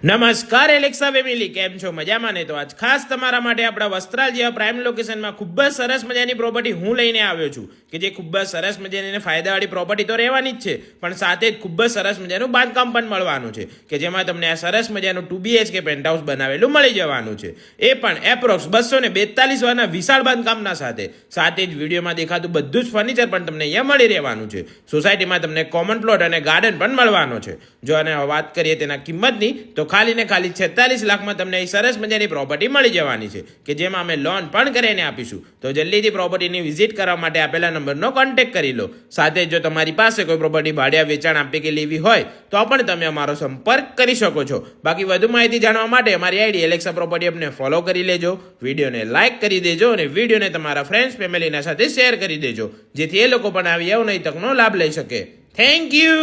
નમસ્કાર Alexa family, કેમ છો? મજામાં ને? તો આજ ખાસ તમારા માટે આપણા વસ્ત્રાલ જેવા પ્રાઇમ લોકેશનમાં ખૂબ જ સરસ મજાની પ્રોપર્ટી હું લઈને આવ્યો છું કે જે ખૂબ જ સરસ મજાની અને ફાયદાવાળી પ્રોપર્ટી તો રહેવાની જ છે, પણ સાથે જ ખૂબ જ સરસ મજાનું બાંધકામ પણ મળવાનું છે કે જેમાં તમને આ સરસ મજાનું 2BHK પેન્ટહાઉસ બનાવેલું મળી જવાનું છે, એ પણ એપ્રોક્સ 242 વારના વિશાળ બાંધકામના સાથે જ વિડીયોમાં દેખાતું બધું જ ફર્નિચર પણ તમને અહીંયા મળી રહેવાનું છે. સોસાયટીમાં તમને કોમન પ્લોટ અને ગાર્ડન પણ મળવાનો છે. જો અને વાત કરીએ તેના કિંમતની તો ખાલી 46 લાખમાં તમને અહીં સરસ મજાની પ્રોપર્ટી મળી જવાની છે કે જેમાં અમે લોન પણ કરીને આપીશું. તો જલ્દીથી પ્રોપર્ટીની વિઝિટ કરવા માટે આપેલા નંબરનો કોન્ટેક્ટ કરી લો. સાથે જો તમારી પાસે કોઈ પ્રોપર્ટી ભાડે વેચાણ આપી કે લેવી હોય તો પણ તમે અમારો સંપર્ક કરી શકો છો. બાકી વધુ માહિતી જાણવા માટે અમારી આઈડી એલેક્સા પ્રોપર્ટી અમને ફોલો કરી લેજો, વિડીયોને લાઇક કરી દેજો અને વિડીયોને તમારા ફ્રેન્ડ્સ ફેમિલીના સાથે શેર કરી દેજો જેથી એ લોકો પણ આવી અવનવી તકનો લાભ લઈ શકે. Thank you.